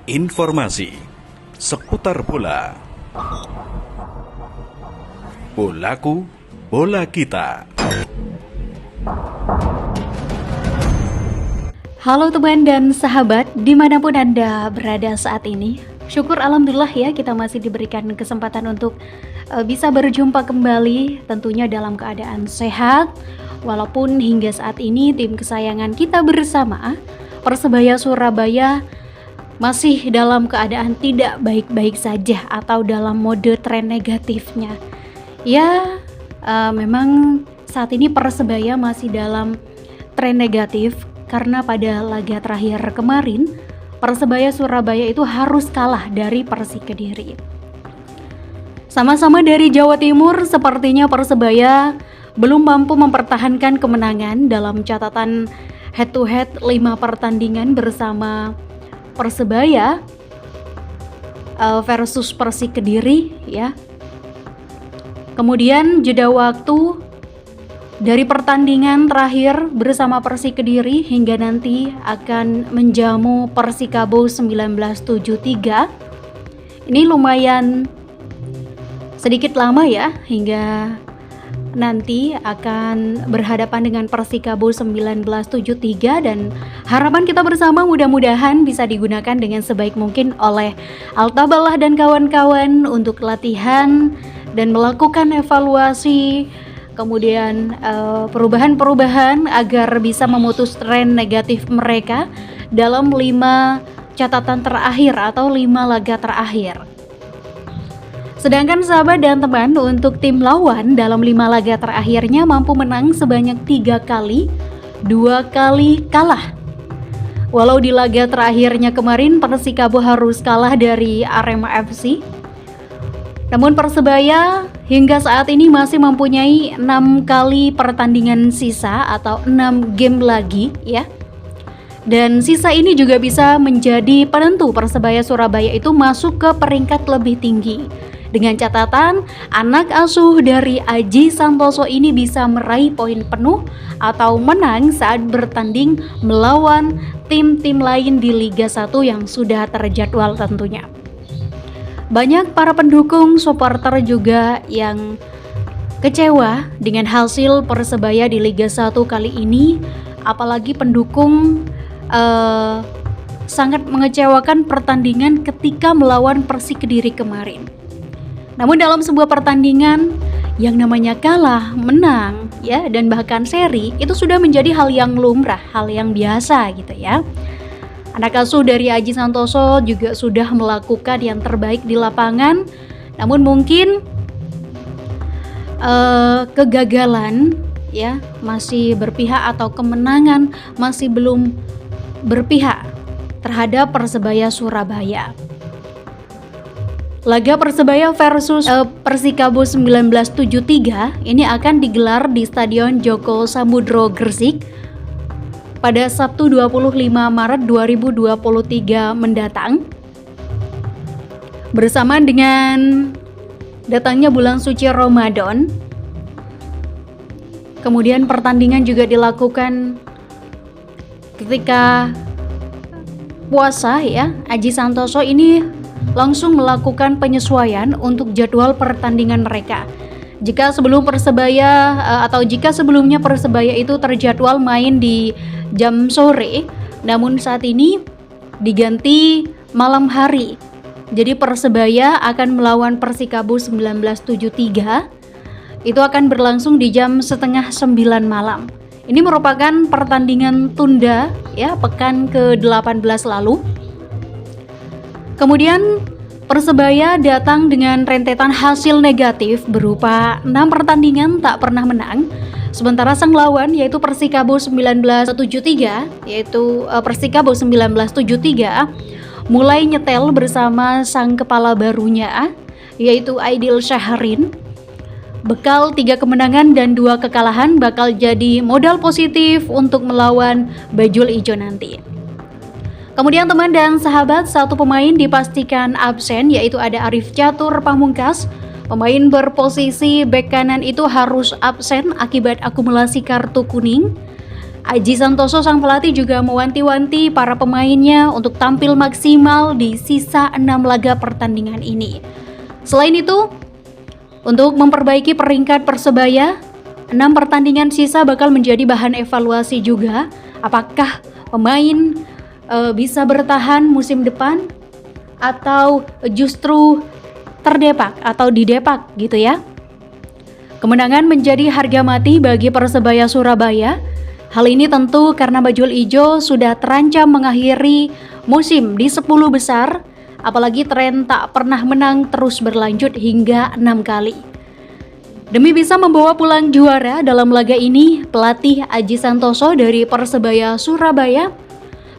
Informasi seputar bola. Bolaku, bola kita. Halo teman dan sahabat, dimanapun Anda berada saat ini. Syukur alhamdulillah ya, kita masih diberikan kesempatan untuk bisa berjumpa kembali, tentunya dalam keadaan sehat. Walaupun hingga saat ini tim kesayangan kita bersama, Persebaya Surabaya, masih dalam keadaan tidak baik-baik saja atau dalam mode tren negatifnya. Ya, memang saat ini Persebaya masih dalam tren negatif karena pada laga terakhir kemarin Persebaya Surabaya itu harus kalah dari Persik Kediri. Sama-sama dari Jawa Timur, sepertinya Persebaya belum mampu mempertahankan kemenangan dalam catatan head to head 5 pertandingan bersama Persebaya versus Persik Kediri ya. Kemudian jeda waktu dari pertandingan terakhir bersama Persik Kediri hingga nanti akan menjamu Persikabo 1973. Ini lumayan sedikit lama ya, hingga nanti akan berhadapan dengan Persikabo 1973, dan harapan kita bersama mudah-mudahan bisa digunakan dengan sebaik mungkin oleh Altabalah dan kawan-kawan untuk latihan dan melakukan evaluasi, kemudian perubahan-perubahan agar bisa memutus tren negatif mereka dalam 5 catatan terakhir atau 5 laga terakhir. Sedangkan sahabat dan teman, untuk tim lawan dalam 5 laga terakhirnya mampu menang sebanyak 3 kali, 2 kali kalah. Walau di laga terakhirnya kemarin Persikabo harus kalah dari Arema FC, namun Persebaya hingga saat ini masih mempunyai 6 kali pertandingan sisa atau 6 game lagi ya. Dan sisa ini juga bisa menjadi penentu Persebaya Surabaya itu masuk ke peringkat lebih tinggi. Dengan catatan, anak asuh dari Aji Santoso ini bisa meraih poin penuh atau menang saat bertanding melawan tim-tim lain di Liga 1 yang sudah terjadwal tentunya. Banyak para pendukung supporter juga yang kecewa dengan hasil Persebaya di Liga 1 kali ini, apalagi pendukung sangat mengecewakan pertandingan ketika melawan Persik Kediri kemarin. Namun dalam sebuah pertandingan yang namanya kalah, menang, ya, dan bahkan seri, itu sudah menjadi hal yang lumrah, hal yang biasa gitu ya. Anak asuh dari Aji Santoso juga sudah melakukan yang terbaik di lapangan, namun mungkin kegagalan ya masih berpihak atau kemenangan masih belum berpihak terhadap Persebaya Surabaya. Laga Persebaya versus Persikabo 1973 ini akan digelar di Stadion Joko Samudro Gresik pada Sabtu 25 Maret 2023 mendatang. Bersamaan dengan datangnya bulan suci Ramadan, kemudian pertandingan juga dilakukan ketika puasa ya. Aji Santoso ini langsung melakukan penyesuaian untuk jadwal pertandingan mereka. Jika sebelumnya Persebaya itu terjadwal main di jam sore, namun saat ini diganti malam hari. Jadi Persebaya akan melawan Persikabo 1973. Itu akan berlangsung di jam 8:30 malam. Ini merupakan pertandingan tunda ya, pekan ke-18 lalu. Kemudian Persebaya datang dengan rentetan hasil negatif berupa 6 pertandingan tak pernah menang. Sementara sang lawan yaitu Persikabo 1973 mulai nyetel bersama sang kepala barunya yaitu Aidil Syahrin. Bekal 3 kemenangan dan 2 kekalahan bakal jadi modal positif untuk melawan Bajul Ijo nanti. Kemudian teman dan sahabat, 1 pemain dipastikan absen yaitu ada Arif Catur Pamungkas. Pemain berposisi bek kanan itu harus absen akibat akumulasi kartu kuning. Aji Santoso sang pelatih juga mewanti-wanti para pemainnya untuk tampil maksimal di sisa 6 laga pertandingan ini. Selain itu, untuk memperbaiki peringkat Persebaya, 6 pertandingan sisa bakal menjadi bahan evaluasi juga. Apakah pemain bisa bertahan musim depan atau justru terdepak atau didepak gitu ya. Kemenangan menjadi harga mati bagi Persebaya Surabaya. Hal ini tentu karena Bajul Ijo sudah terancam mengakhiri musim di 10 besar, apalagi tren tak pernah menang terus berlanjut hingga 6 kali. Demi bisa membawa pulang juara dalam laga ini, pelatih Aji Santoso dari Persebaya Surabaya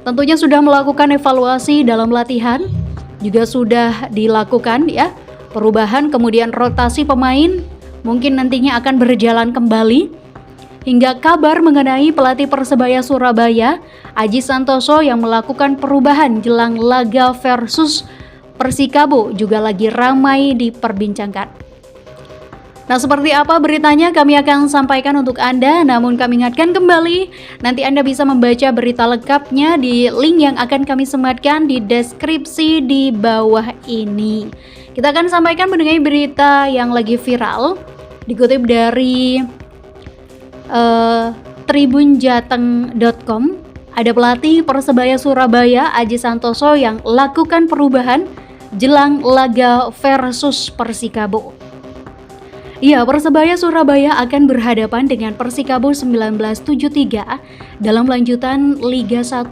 tentunya sudah melakukan evaluasi dalam latihan, juga sudah dilakukan ya perubahan kemudian rotasi pemain mungkin nantinya akan berjalan kembali. Hingga kabar mengenai pelatih Persebaya Surabaya, Aji Santoso yang melakukan perubahan jelang laga versus Persikabo juga lagi ramai diperbincangkan. Nah, seperti apa beritanya kami akan sampaikan untuk Anda, namun kami ingatkan kembali, nanti Anda bisa membaca berita lengkapnya di link yang akan kami sematkan di deskripsi di bawah ini. Kita akan sampaikan mengenai berita yang lagi viral, dikutip dari tribunjateng.com. Ada pelatih Persebaya Surabaya Aji Santoso yang lakukan perubahan jelang laga versus Persikabo. Ya, Persebaya Surabaya akan berhadapan dengan Persikabo 1973 dalam lanjutan Liga 1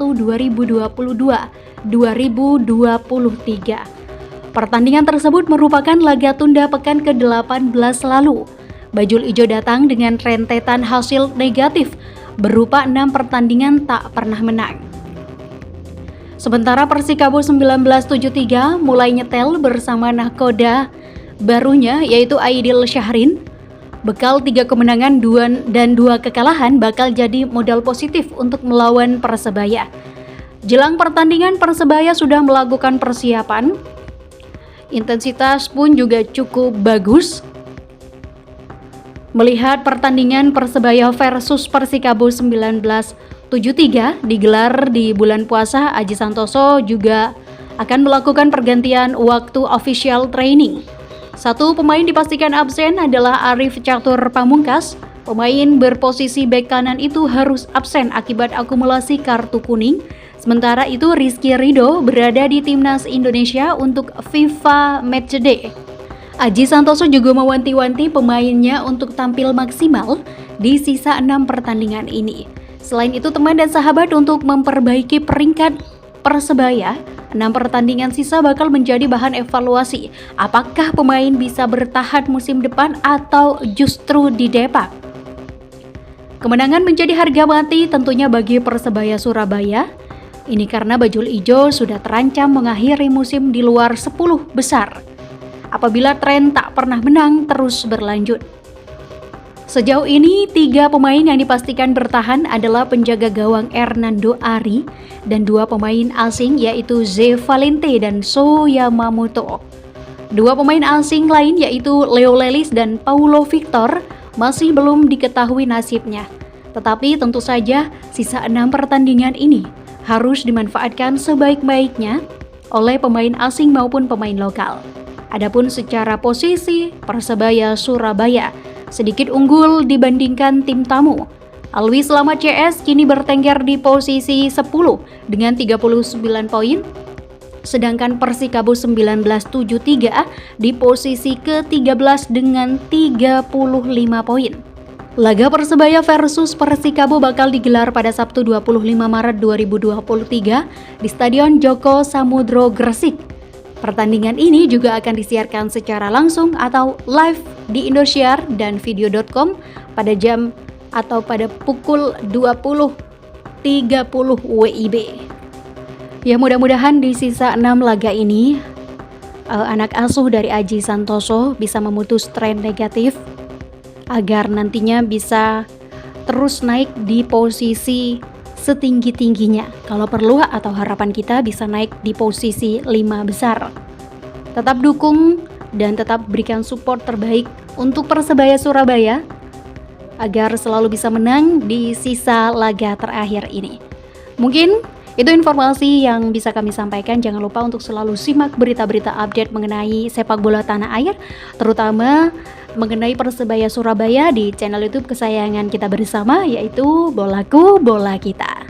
2022-2023. Pertandingan tersebut merupakan laga tunda pekan ke-18 lalu. Bajul Ijo datang dengan rentetan hasil negatif berupa 6 pertandingan tak pernah menang. Sementara Persikabo 1973 mulai nyetel bersama nahkoda barunya yaitu Aidil Syahrin. Bekal 3 kemenangan dan 2 kekalahan bakal jadi modal positif untuk melawan Persebaya. Jelang pertandingan Persebaya sudah melakukan persiapan. Intensitas pun juga cukup bagus. Melihat pertandingan Persebaya versus Persikabo 1973 digelar di bulan puasa, Aji Santoso juga akan melakukan pergantian waktu official training. 1 pemain dipastikan absen adalah Arif Catur Pamungkas. Pemain berposisi bek kanan itu harus absen akibat akumulasi kartu kuning. Sementara itu Rizky Ridho berada di Timnas Indonesia untuk FIFA Matchday. Aji Santoso juga mewanti-wanti pemainnya untuk tampil maksimal di sisa 6 pertandingan ini. Selain itu, teman dan sahabat, untuk memperbaiki peringkat Persebaya, 6 pertandingan sisa bakal menjadi bahan evaluasi. Apakah pemain bisa bertahan musim depan atau justru didepak? Kemenangan menjadi harga mati tentunya bagi Persebaya Surabaya. Ini karena Bajul Ijo sudah terancam mengakhiri musim di luar 10 besar. Apabila tren tak pernah menang terus berlanjut. Sejauh ini 3 pemain yang dipastikan bertahan adalah penjaga gawang Hernando Ari dan 2 pemain asing yaitu Ze Valente dan So Yamamoto. 2 pemain asing lain yaitu Leo Lelis dan Paulo Victor masih belum diketahui nasibnya. Tetapi tentu saja sisa 6 pertandingan ini harus dimanfaatkan sebaik-baiknya oleh pemain asing maupun pemain lokal. Adapun secara posisi, Persebaya Surabaya sedikit unggul dibandingkan tim tamu. Alwi Slamet CS kini bertengger di posisi 10 dengan 39 poin, sedangkan Persikabo 1973 di posisi ke-13 dengan 35 poin. Laga Persebaya versus Persikabo bakal digelar pada Sabtu 25 Maret 2023 di Stadion Joko Samudro Gresik. Pertandingan ini juga akan disiarkan secara langsung atau live di Indosiar dan video.com pada jam atau pada pukul 20.30 WIB. Ya, mudah-mudahan di sisa 6 laga ini anak asuh dari Aji Santoso bisa memutus tren negatif agar nantinya bisa terus naik di posisi setinggi-tingginya. Kalau perlu atau harapan kita bisa naik di posisi 5 besar. Tetap dukung dan tetap berikan support terbaik untuk Persebaya Surabaya. agar selalu bisa menang di sisa laga terakhir ini. Mungkin itu informasi yang bisa kami sampaikan. Jangan lupa untuk selalu simak berita-berita update mengenai sepak bola tanah air, terutama mengenai Persebaya Surabaya di channel YouTube kesayangan kita bersama, yaitu Bolaku Bola Kita.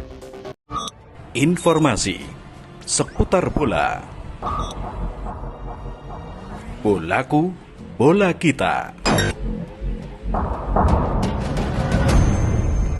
Informasi seputar bola. Bolaku Bola Kita.